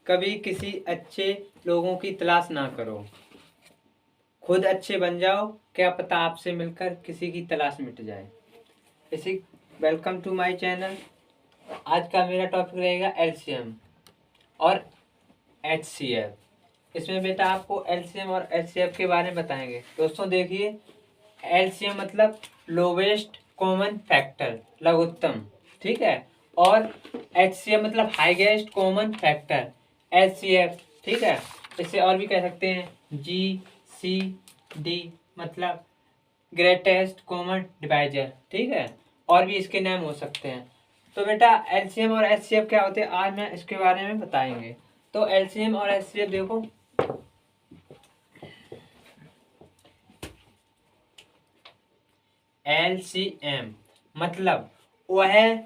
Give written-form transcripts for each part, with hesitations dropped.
कभी किसी अच्छे लोगों की तलाश ना करो, खुद अच्छे बन जाओ, क्या पता आपसे मिलकर किसी की तलाश मिट जाए। इसी वेलकम टू माय चैनल। आज का मेरा टॉपिक रहेगा एलसीएम और एचसीएफ। इसमें बेटा आपको एलसीएम और एचसीएफ के बारे में बताएंगे। दोस्तों देखिए, एलसीएम मतलब लोवेस्ट कॉमन फैक्टर, लघुत्तम, ठीक है। और एचसीएफ मतलब हाईएस्ट कॉमन फैक्टर, एचसीएफ, ठीक है। इसे और भी कह सकते हैं जीसीडी मतलब ग्रेटेस्ट कॉमन डिवाइजर, ठीक है। और भी इसके नाम हो सकते हैं। तो बेटा एलसीएम और एचसीएफ क्या होते हैं, आज मैं इसके बारे में बताएंगे। तो एलसीएम और एचसीएफ देखो, एलसीएम मतलब वह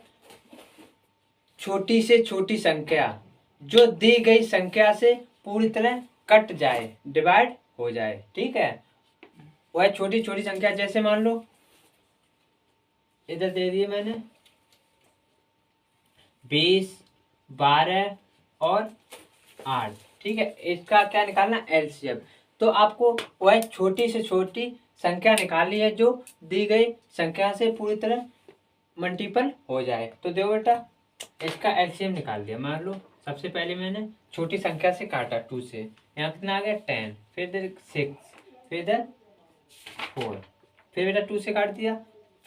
छोटी से छोटी संख्या जो दी गई संख्या से पूरी तरह कट जाए, डिवाइड हो जाए, ठीक है। वह छोटी छोटी संख्या, जैसे मान लो इधर दे दिए मैंने 20, 12 और 8, ठीक है। इसका क्या निकालना, एलसीएम। तो आपको वह छोटी से छोटी संख्या निकालनी है जो दी गई संख्या से पूरी तरह मल्टीपल हो जाए। तो देखो बेटा, इसका एलसीएम निकाल दिया। मान लो सबसे पहले मैंने छोटी संख्या से काटा 2 से, यहाँ कितना आ गया 10, फिर इधर 6, फिर इधर 4, फिर बेटा 2 से काट दिया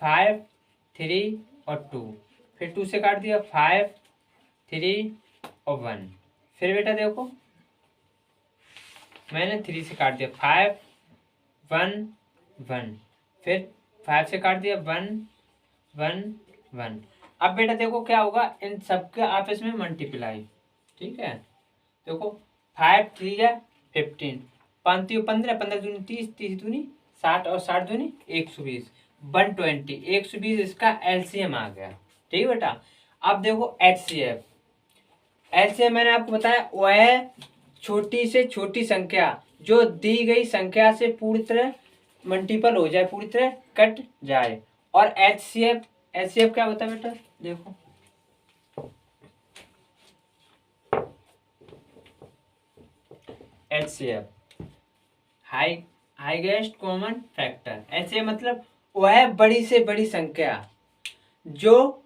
5, 3 और 2, फिर 2 से काट दिया 5, 3 और 1, फिर बेटा देखो मैंने 3 से काट दिया 5, 1, 1, फिर 5 से काट दिया 1, 1, 1। अब बेटा देखो क्या होगा, इन सबके आपस में मल्टीप्लाई, ठीक है। देखो 5 3 या 15, 5 3 15, 15 दूनी 30, 30 दूनी 60 और 60 दूनी 120, 120, 120 इसका एलसीएम आ गया, ठीक है बेटा। अब देखो एचसीएफ, एलसीएम मैंने आपको बताया वह छोटी से छोटी संख्या जो दी गई संख्या से पूरी तरह मल्टीपल हो जाए, पूरी तरह कट जाए। और एचसीएफ, एचसीएफ क्या होता है बेटा, देखो HCF highest common factor. HCF मतलब वह बड़ी से बड़ी संख्या जो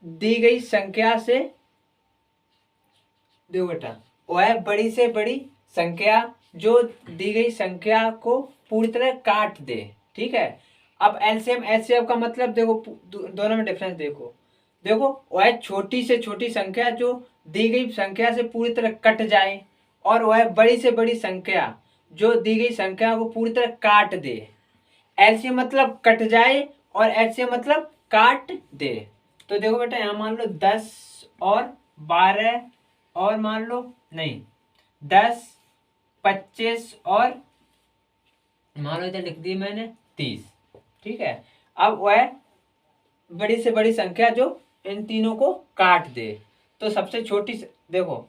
दी गई संख्या से, देखो बेटा, वह बड़ी से बड़ी संख्या जो दी गई संख्या को पूरी तरह काट दे, ठीक है। अब एलसीएम एचसीएफ का मतलब देखो, दोनों में डिफरेंस देखो। देखो वह छोटी से छोटी संख्या जो दी गई संख्या से पूरी तरह कट जाए, और वह बड़ी से बड़ी संख्या जो दी गई संख्या को पूरी तरह काट दे। एलसीएम मतलब कट जाए और एचसीएफ मतलब काट दे। तो देखो बेटा, यहाँ मान लो 10 और 12 और मान लो नहीं 10, 25 और मान लो इधर लिख दी मैंने 30, ठीक है। अब वह बड़ी से बड़ी संख्या जो इन तीनों को काट दे। तो सबसे छोटी देखो,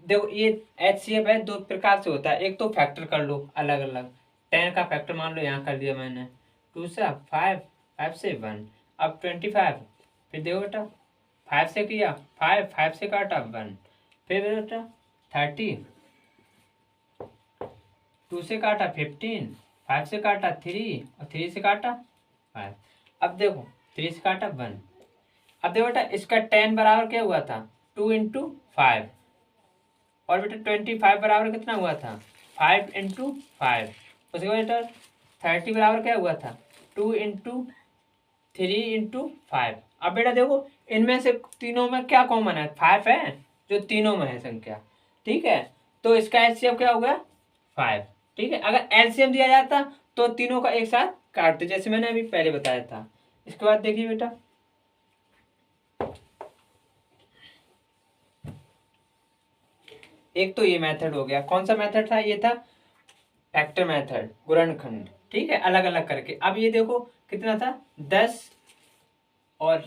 देखो ये एचसीएफ है, दो प्रकार से होता है। एक तो फैक्टर कर लो अलग अलग, 10 का फैक्टर मान लो यहाँ कर दिया मैंने, 2 से 5, 5 से 1, अब 25, फिर देखो बेटा 5 से किया 5, 5 से काटा 1, फिर बेटा 30, 2 से काटा 15, 5 से काटा 3 और 3 से काटा 5। अब देखो 3 से काटा 1। अब देखो बेटा, इसका 10 बराबर क्या हुआ था, 2 इंटू 5, और बेटा 25 बराबर कितना हुआ था, 5 इंटू 5। उसके बाद बेटा 30 बराबर क्या हुआ था, 2 इंटू 3 इंटू 5। अब बेटा देखो इनमें से तीनों में क्या कॉमन है, 5 है जो तीनों में है संख्या, ठीक है। तो इसका एलसीएम क्या होगा, 5, ठीक है। अगर एलसीएम दिया जाता तो तीनों का एक साथ काटते, जैसे मैंने अभी पहले बताया था। इसके बाद देखिए बेटा, एक तो ये मेथड हो गया, कौन सा मेथड था, ये था फैक्टर मेथड, गुणनखंड, ठीक है, अलग अलग करके। अब ये देखो कितना था, 10 और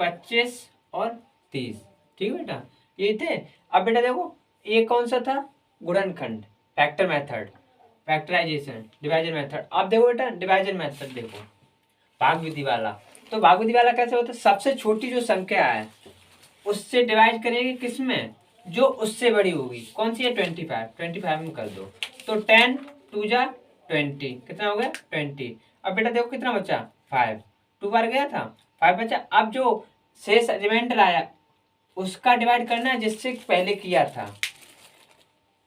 25 और 30, ठीक है बेटा, ये थे। अब बेटा देखो ये कौन सा था, गुणनखंड, factor method, factorization, division method. अब देखो बेटा डिवाइजन मेथड, देखो भाग विधि वाला। तो भाग विधि वाला कैसे होता है, सबसे छोटी जो संख्या है उससे डिवाइड करेंगे किस में, जो उससे बड़ी होगी। कौन सी है, 25, 25 में कर दो तो 10 2 जा 20, कितना हो गया 20। अब बेटा देखो कितना बचा 5, 2 बार गया था 5 बचा। अब जो शेष रिमाइंडर आया उसका डिवाइड करना है जिससे पहले किया था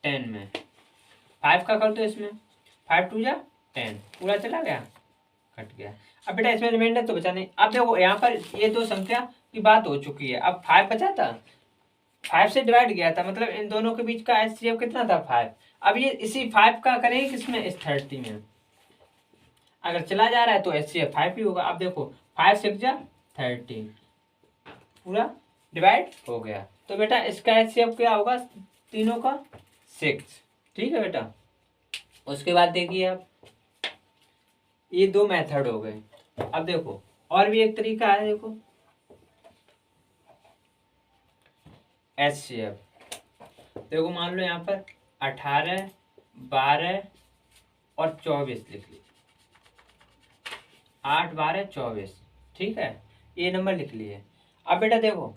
10 में। 5 का कर दो इसमें, 5 2 जा 10, पूरा चला गया, कट गया। अब बेटा इसमें रिमाइंडर तो बचा नहीं। अब देखो यहाँ पर ये दो संख्या की बात हो चुकी है। अब 5 बचा था, 5 से डिवाइड गया था, मतलब इन दोनों के बीच का एचसीएफ कितना था 5। अब ये इसी 5 का करेंगे किसमें, इस 30 में। अगर चला जा रहा है तो एचसीएफ 5 ही होगा। अब देखो 5 6 जा 30, पूरा डिवाइड हो गया। तो बेटा इसका एचसीएफ क्या होगा, तीनों का 6। ठीक है बेटा। उसके बाद देखिए आप, ये दो मेथड हो गए। अब देखो और भी एक तरीका है, देखो एचसीएफ। देखो मान लो यहाँ पर 18 12 और 24 लिख लीजिए, 8 12 24। ठीक है, ये नंबर लिख लिए। अब बेटा देखो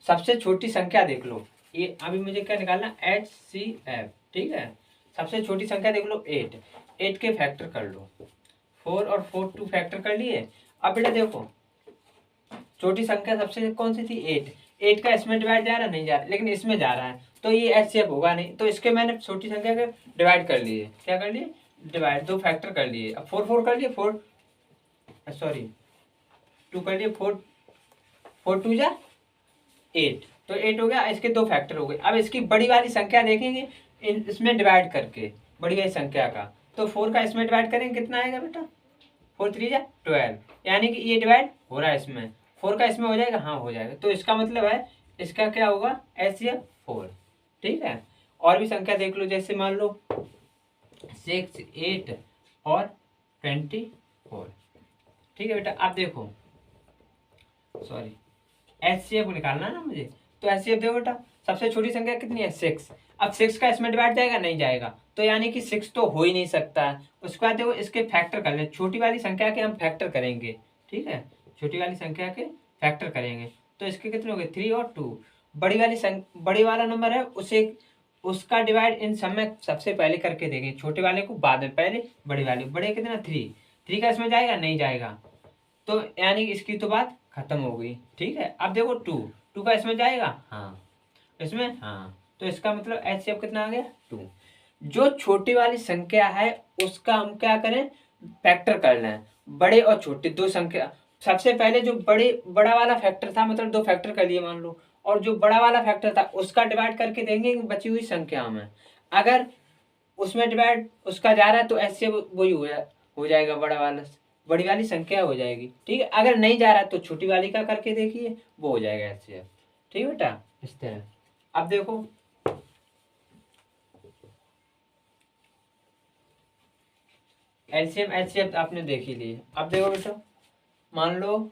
सबसे छोटी संख्या देख लो, ये अभी मुझे क्या निकालना, एचसीएफ। ठीक है, सबसे छोटी संख्या देख लो 8, 8 के फैक्टर कर लो, 4 और 4 2 फैक्टर कर लिए। अब बेटा देखो छोटी संख्या सबसे कौन सी थी, 8, 8 का इसमें डिवाइड जा रहा नहीं जा रहा, लेकिन इसमें जा रहा है तो ये एचसीएफ होगा नहीं। तो इसके मैंने छोटी संख्या के डिवाइड कर लिए, क्या कर लिए, डिवाइड, दो फैक्टर कर लिए। अब 4 4 कर लिए, 4 सॉरी 2 कर लिए, 4 4 2 जा 8, तो 8 हो गया, इसके दो फैक्टर हो गए। अब इसकी बड़ी वाली संख्या देखेंगे इसमें डिवाइड करके, बड़ी वाली संख्या का, तो 4 का इसमें डिवाइड करेंगे कितना आएगा बेटा, 4 3 जा 12, यानी कि ये डिवाइड हो रहा है इसमें, 4 का इसमें हो जाएगा, हाँ हो जाएगा। तो इसका मतलब है इसका क्या होगा, एचसीएफ 4। ठीक है, और भी संख्या देख लो, जैसे मान लो 6 8 और 24। ठीक है बेटा। अब देखो सॉरी एचसीएफ निकालना ना मुझे, तो एचसीएफ देखो बेटा सबसे छोटी संख्या कितनी है, 6। अब 6 का इसमें डिवाइड जाएगा नहीं जाएगा, तो यानी कि 6 तो हो ही नहीं सकता है। उसके बाद देखो इसके फैक्टर कर ले, छोटी वाली संख्या के हम फैक्टर करेंगे। ठीक है, छोटी वाली संख्या के फैक्टर करेंगे तो इसके कितने हो गए, 3 और 2। बड़ी वाला नंबर है उसे, उसका डिवाइड इन सब में सबसे पहले करके देंगे, छोटे वाले को बाद में, पहले बड़ी वाले, बड़े कितना 3, 3 का इसमें जाएगा नहीं जाएगा, तो यानी कि इसकी तो बात खत्म हो गई। ठीक है, अब देखो 2, 2 का इसमें जाएगा, हाँ इसमें, हाँ, तो इसका मतलब एचसीएफ कितना आ गया 2। जो छोटी वाली संख्या है उसका हम क्या करें, फैक्टर कर लें, बड़े और छोटे दो संख्या। सबसे पहले जो बड़ा वाला फैक्टर था, मतलब दो फैक्टर कर लिए मान लो, और जो बड़ा वाला फैक्टर था उसका डिवाइड करके देंगे बची हुई संख्या में। अगर उसमें डिवाइड उसका जा रहा है तो एचसीएफ वही हो जाएगा, बड़ी वाली संख्या हो जाएगी। ठीक है, अगर नहीं जा रहा तो छोटी वाली का करके देखिए, वो हो जाएगा एचसीएफ। ठीक है बेटा, इस तरह। अब देखो एलसीएम एचसीएफ आपने देख ही ली। अब देखो बेटा मान लो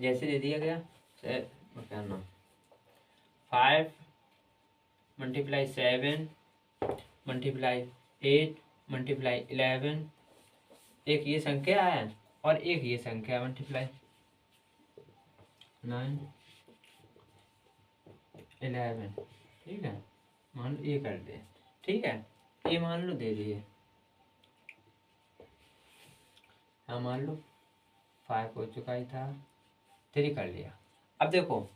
जैसे दे दिया गया, क्या नाम, 5 मल्टीप्लाई 7 मल्टीप्लाई 8 मल्टीप्लाई 11, एक ये संख्या है और एक ये संख्या मल्टीप्लाई 9 11। ठीक है, मान लो ये कर दे। ठीक है, ये मान लो दे दिए, हाँ मान लो 5 हो चुका ही था, 3 कर लिया। अब देखो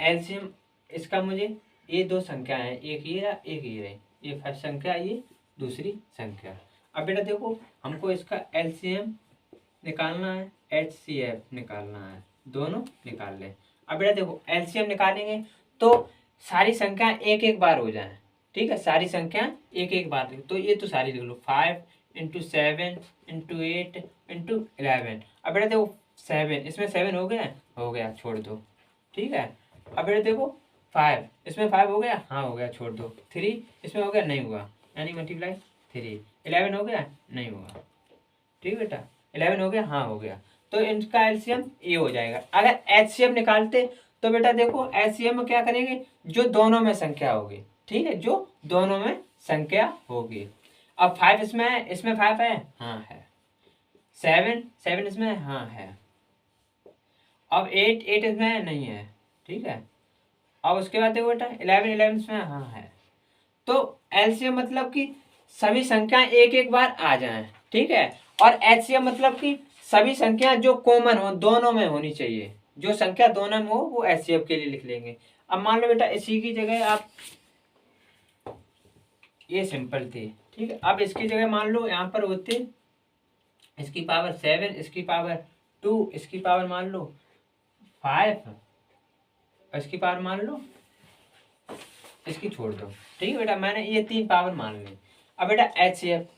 एलसीएम इसका मुझे, ये दो संख्या है, एक ये रहा एक ये रही, ये फर्स्ट संख्या ये दूसरी संख्या। अब बेटा देखो हमको इसका एलसीएम निकालना है, एचसीएफ निकालना है, दोनों निकाल ले। अब बेटा देखो एलसीएम निकालेंगे तो सारी संख्या एक एक बार हो जाए। ठीक है, सारी संख्या एक एक बार लिखो, तो ये तो सारी लिख लो, 5 इंटू 7 इंटू 8 इंटू 11। अब बेटा देखो 7, इसमें 7 हो गया छोड़ दो। ठीक है, अब बेटा देखो 5, इसमें 5 हो गया, हाँ हो गया छोड़ दो। 3 इसमें हो गया, नहीं हुआ, यानी मल्टीप्लाई 3। 11 हो गया, नहीं हुआ। ठीक बेटा, 11 हो गया, हाँ हो गया, तो इनका एलसीएम ये हो जाएगा। अगर एचसीएम निकालते तो बेटा देखो एचसीएम में क्या करेंगे, जो दोनों में संख्या होगी। ठीक है, जो दोनों में संख्या होगी। अब 5 इसमें है, इसमें 5 है, हाँ है। 7 7 इसमें है, हाँ है। अब 8 8 इसमें नहीं है, ठीक है। अब उसके बाद देखो बेटा 11 11 इसमें हाँ है। तो एलसीएम मतलब कि सभी संख्या एक एक बार आ जाएं, ठीक है। और एचसीएफ मतलब कि सभी संख्या जो कॉमन हो दोनों में होनी चाहिए, जो संख्या दोनों में हो वो एचसीएफ के लिए लिख लेंगे। अब मान लो बेटा इसी की जगह आप, ये सिंपल थी, ठीक है। अब इसकी जगह मान लो यहाँ पर होते इसकी पावर 7, इसकी पावर 2, इसकी पावर मान लो 5, इसकी पावर मान लो, इसकी छोड़ दो, ठीक है बेटा। मैंने ये 3 पावर मान ली। अब बेटा एचसीएफ,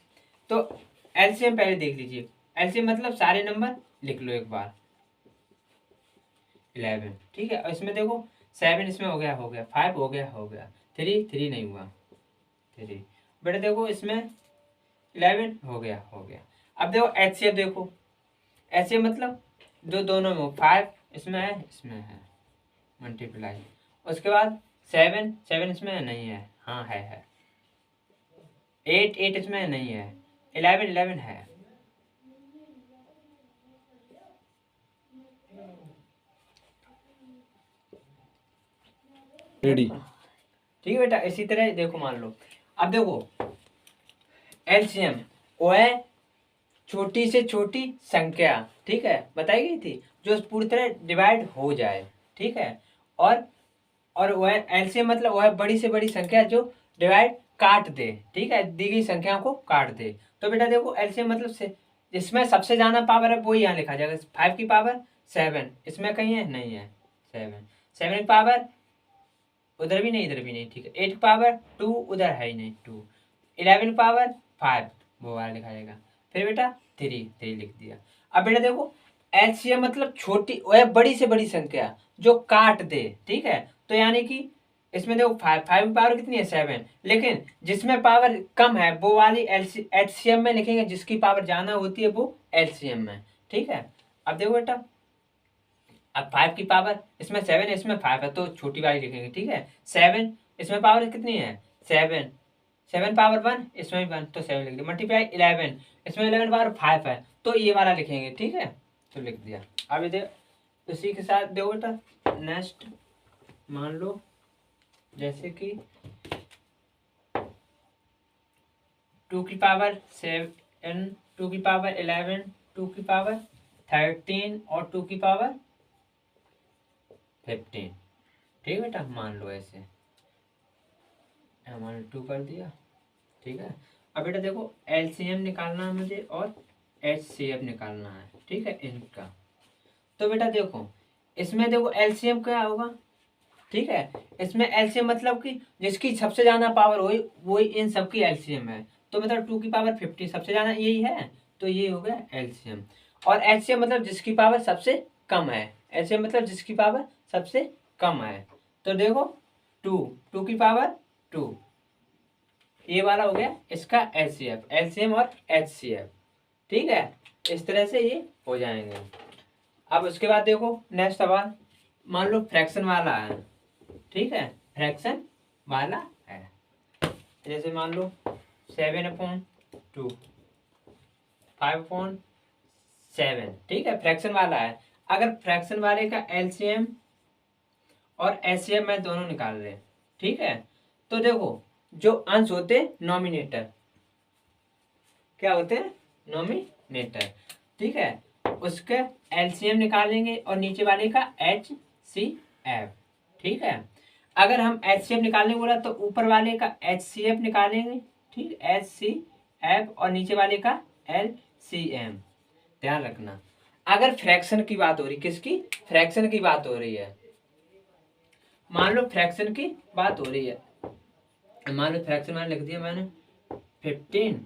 तो एलसीएम पहले देख लीजिए। एलसीएम मतलब सारे नंबर लिख लो एक बार, 11, ठीक है। और इसमें देखो 7 इसमें हो गया 5 हो गया 3 नहीं हुआ 3। बेटा देखो इसमें 11 हो गया। अब देखो एचसीएफ देखो, एचसीएफ मतलब जो दोनों में हो, 5 इसमें है मल्टीप्लाई, उसके बाद 7 इसमें नहीं है, हाँ है 8 इसमें नहीं है, 11 है। रेडी, ठीक है बेटा। इसी तरह देखो मान लो, अब देखो एलसीएम वो है छोटी से छोटी संख्या, ठीक है, बताई गई थी, जो पूरी तरह डिवाइड हो जाए, ठीक है। और वह एलसीएम मतलब वह बड़ी से बड़ी संख्या जो डिवाइड काट दे, ठीक है, दी गई संख्या को काट दे। तो बेटा देखो एलसीएम मतलब से जिसमें सबसे ज्यादा पावर है वो यहाँ लिखा जाएगा। 5 की पावर 7 इसमें कहीं है, नहीं है 7 की पावर उधर भी नहीं इधर भी नहीं, ठीक है। 8 की पावर 2 उधर है ही नहीं 2, 11 की पावर 5 वो वाला लिखा जाएगा। फिर बेटा 3 लिख दिया। अब बेटा देखो एलसीएम मतलब छोटी वह बड़ी से बड़ी संख्या जो काट दे, ठीक है। तो यानी कि इसमें देखो 5 की पावर कितनी है 7, लेकिन जिसमें पावर कम है वो वाली एचसीएम में लिखेंगे, जिसकी पावर ज्यादा होती है वो एलसीएम में, ठीक है। अब देखो बेटा अब 5 की पावर इसमें 7 है, इसमें 5 है, तो छोटी वाली लिखेंगे, ठीक है। 7 इसमें पावर कितनी है 7 पावर 1 इसमें भी 1, तो 7 लिख दिया। मल्टीप्लाई 11 इसमें 11 पावर 5 है, तो ये वाला लिखेंगे, ठीक है, तो लिख दिया। अब इधर उसी के साथ देखो बेटा नेक्स्ट मान लो जैसे कि 2 की पावर 7, 2 की पावर 11, 2 की पावर 13 और 2 की पावर 15, ठीक है बेटा। मान लो ऐसे मान 2 कर दिया, ठीक है। अब बेटा देखो एलसीएम निकालना है मुझे और एचसीएफ निकालना है, ठीक है, इनका। तो बेटा देखो इसमें देखो एलसीएम क्या होगा, ठीक है। इसमें एलसीएम मतलब कि जिसकी सबसे ज्यादा पावर हो वही इन सबकी एलसीएम है। तो मतलब 2 की पावर 50 सबसे ज्यादा यही है, तो ये हो गया एलसीएम। और एचसीएम मतलब जिसकी पावर सबसे कम है, एलसीएम मतलब जिसकी पावर सबसे कम है। तो देखो 2 की पावर 2, ये वाला हो गया इसका एचसीएफ, एलसीएम और एचसीएफ, ठीक है। इस तरह से ये हो जाएंगे। अब उसके बाद देखो नेक्स्ट सवाल, मान लो फ्रैक्शन वाला है, ठीक है, फ्रैक्शन वाला है। जैसे मान लो 7/2, 5/7, ठीक है, फ्रैक्शन वाला है। अगर फ्रैक्शन वाले का एलसीएम और एचसीएफ में दोनों निकाल रहे हैं, ठीक है। तो देखो जो अंश होते नॉमिनेटर, क्या होते हैं नॉमिनेटर, ठीक है, उसके एलसीएम निकालेंगे और नीचे वाले का एचसीएफ, ठीक है। अगर हम एचसीएफ निकालने बोला तो ऊपर वाले का एचसीएफ निकालेंगे, ठीक, एचसीएफ और नीचे वाले का एलसीएम, ध्यान रखना। अगर फ्रैक्शन की बात हो रही, किसकी, फ्रैक्शन की बात हो रही है, मान लो फ्रैक्शन की बात हो रही है, मान लो फ्रैक्शन मैंने लिख दिया मैंने 15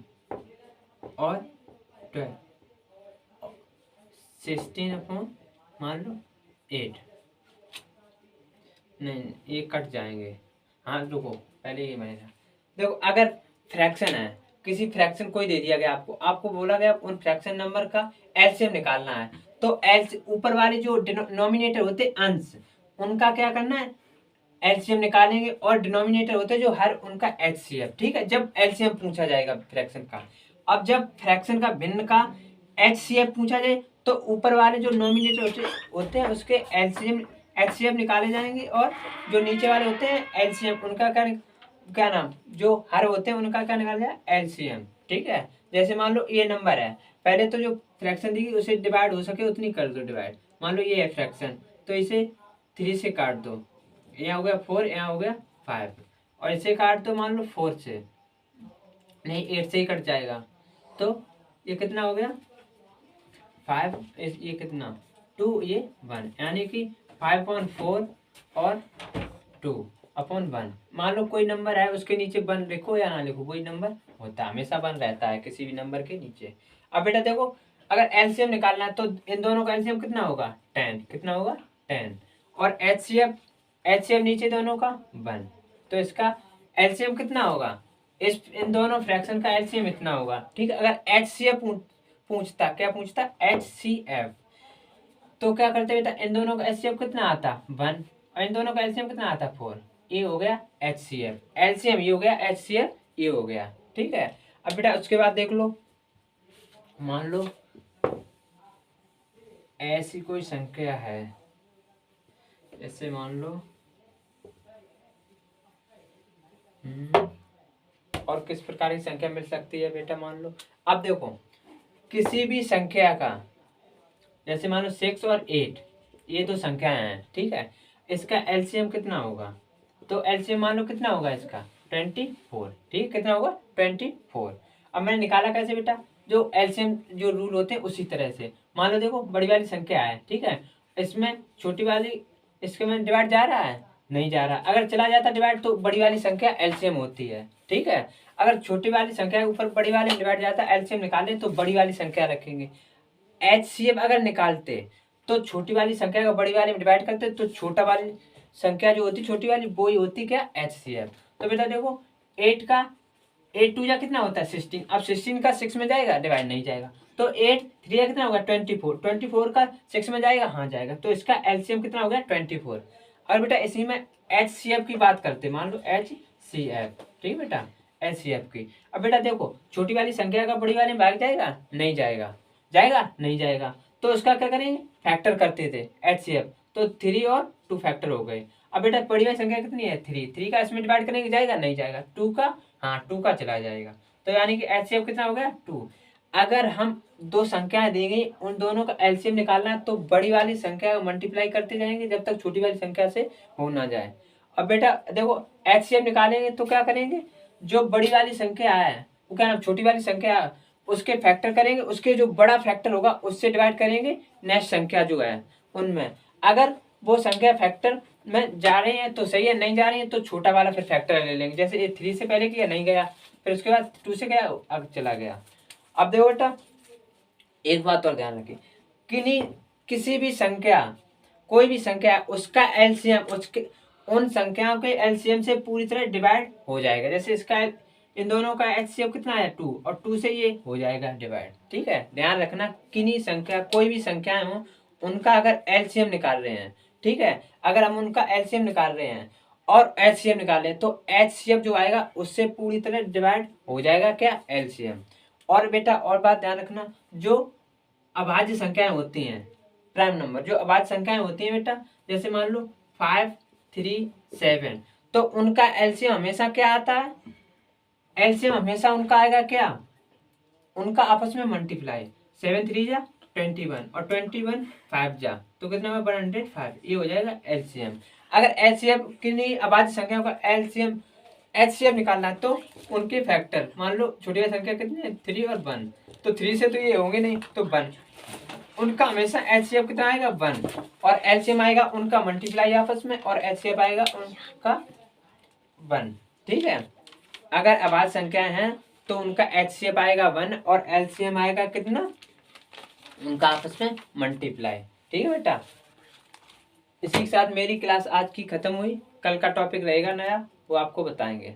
और 12, 16 मान लो 8, नहीं ये कट जाएंगे, हाँ रुको पहले ये मैंने देखो अगर फ्रैक्शन है, किसी फ्रैक्शन कोई दे दिया गया आपको बोला गया उन फ्रैक्शन नंबर का एलसीएम निकालना है, तो एल ऊपर वाले जो नॉमिनेटर होते अंश, उनका क्या करना है, एलसीएम निकालेंगे, और डिनोमिनेटर होते जो हर उनका एचसीएफ, ठीक है, जब एलसीएम पूछा जाएगा फ्रैक्शन का। अब जब फ्रैक्शन का भिन्न का एचसीएफ पूछा जाए तो ऊपर वाले जो नॉमिनेटर होते हैं उसके एलसीएम निकाले जाएंगे, और जो नीचे वाले होते हैं एलसीएम, उनका क्या नाम, जो हर होते हैं उनका क्या निकाला जाए, एलसीएम। ठीक है, जैसे मान लो ये नंबर है, पहले तो जो फ्रैक्शन दी उसे डिवाइड हो सके उतनी कर दो डिवाइड। मान लो ये है फ्रैक्शन, तो इसे 3 से काट दो, यहाँ हो गया 4, यहाँ हो गया 5, और इसे काट दो मान लो 4 से, नहीं 8 से ही कट जाएगा। तो ये कितना हो गया 5, ये कितना 2, ये 1, यानी कि 5/4 और 2/1। मान लो कोई नंबर है उसके नीचे 1 लिखो या ना लिखो, वही नंबर होता है, हमेशा 1 रहता है किसी भी नंबर के नीचे। अब बेटा देखो, अगर एलसीएम निकालना है तो इन दोनों का एलसीएम कितना होगा 10, कितना होगा 10, और एचसीएफ नीचे दोनों का 1, तो इसका एलसीएम कितना होगा, इन दोनों फ्रैक्शन का एलसीएम इतना होगा। ठीक है, अगर एचसीएफ पूछता, क्या पूछता, एचसीएफ, तो क्या करते बेटा, इन दोनों का एचसीएफ कितना आता 1, और इन दोनों का एलसीएम कितना आता 4, ये हो गया एचसीएफ, एलसीएम ये हो गया, एचसीएफ ये हो गया। ठीक है, अब बेटा उसके बाद देख लो, मान लो ऐसी कोई संख्या है, जैसे मान लो और किस प्रकार की संख्या मिल सकती है बेटा, मान लो अब देखो किसी भी संख्या का, जैसे मान लो 6 और 8, ये दो संख्याएं हैं। ठीक है, इसका एलसीएम कितना होगा, तो एलसीएम मान लो कितना होगा इसका 24। ठीक, कितना होगा 24। अब मैंने निकाला कैसे बेटा, जो एलसीएम जो रूल होते हैं उसी तरह से। मान लो देखो बड़ी वाली संख्या है, ठीक है, इसमें छोटी वाली, इसके में डिवाइड जा रहा है, नहीं जा रहा, अगर चला जाता डिवाइड तो बड़ी वाली संख्या एलसीएम होती है। ठीक है, अगर छोटी वाली संख्या के ऊपर बड़ी वाली डिवाइड जाता है, एलसीएम निकालें तो बड़ी वाली संख्या रखेंगे। एचसीएफ अगर निकालते तो छोटी वाली संख्या को बड़ी वाली में डिवाइड करते, तो छोटा वाली संख्या जो होती छोटी वाली वो ही होती क्या, एचसीएफ। तो बेटा देखो 8 का 8 2 जा कितना होता है 16, अब 16 का 6 में जाएगा, डिवाइड नहीं जाएगा, तो 8 3 या कितना होगा 24, 24 का 6 में जाएगा, हाँ जाएगा, तो इसका एलसीएम कितना हो गया 24। और बेटा इसी में एचसीएफ की बात करते, मान लो एचसीएफ, ठीक है बेटा, एचसीएफ की। अब बेटा देखो छोटी वाली संख्या का बड़ी वाली में भाग जाएगा, नहीं जाएगा, जाएगा नहीं जाएगा, तो उसका क्या करेंगे, फैक्टर करते थे एचसीएफ, तो 3 और 2 फैक्टर हो गए। अब बेटा बड़ी वाली संख्या कितनी है 3 का इसमें डिवाइड करेंगे, जाएगा नहीं जाएगा, 2 का, हाँ 2 का चला जाएगा, तो यानी कि एचसीएफ कितना हो गया 2। अगर हम दो संख्याएं दी गई, उन दोनों का एलसीएम निकालना है तो बड़ी वाली संख्या को मल्टीप्लाई करते जाएंगे जब तक छोटी वाली संख्या से हो ना जाए। अब बेटा देखो एचसीएफ निकालेंगे तो क्या करेंगे, जो बड़ी वाली संख्या है वो क्या नाम छोटी वाली संख्या है, उसके फैक्टर करेंगे, उसके जो बड़ा फैक्टर होगा उससे डिवाइड करेंगे नेक्स्ट संख्या जो है उनमें। अगर वो संख्या फैक्टर में जा रही है तो सही है, नहीं जा रही है तो छोटा वाला फिर फैक्टर ले लेंगे। जैसे ये 3 से पहले किया नहीं गया, फिर उसके बाद 2 से गया अब चला गया। अब देखो बेटा एक बात और ध्यान रखिए, किसी भी संख्या, कोई भी संख्या उसका एलसीएम उसके उन संख्याओं के एलसीएम से पूरी तरह डिवाइड हो जाएगा। जैसे इसका इन दोनों का एचसीएफ कितना है 2, और 2 से ये हो जाएगा डिवाइड। ठीक है, ध्यान रखना किन्हीं संख्या, कोई भी संख्याएं हो उनका अगर एलसीएम निकाल रहे हैं, ठीक है, अगर हम उनका एलसीएम निकाल रहे हैं और एचसीएफ निकाल रहे हैं तो एचसीएफ जो आएगा उससे पूरी तरह डिवाइड हो जाएगा क्या, एलसीएम। और बेटा और बात ध्यान रखना, जो अभाज्य संख्याएं होती हैं, प्राइम नंबर जो अभाज्य संख्याएं होती हैं बेटा, जैसे मान लो 5 3 7, तो उनका एलसीएम हमेशा क्या आता है, एलसीएम हमेशा उनका आएगा क्या, उनका आपस में मल्टीप्लाई, 7 3 जा 21 और 21 5 जा, तो कितना में 105, ये हो जाएगा एलसीएम। अगर एलसीएम किन्हीं अभाज्य संख्याओं का एलसीएम एचसीएफ निकालना है तो उनके फैक्टर, मान लो छोटी वाली संख्या कितनी है 3 और 1, तो 3 से तो ये होंगे नहीं तो 1, उनका हमेशा एचसीएफ कितना आएगा 1, और एलसीएम आएगा उनका मल्टीप्लाई आपस में, और एचसीएफ आएगा उनका 1। ठीक है, अगर अभाज्य संख्याएं हैं तो उनका एचसीएफ आएगा 1 और एलसीएम आएगा कितना, उनका आपस में मल्टीप्लाई। ठीक है बेटा, इसी के साथ मेरी क्लास आज की खत्म हुई, कल का टॉपिक रहेगा नया, वो आपको बताएंगे।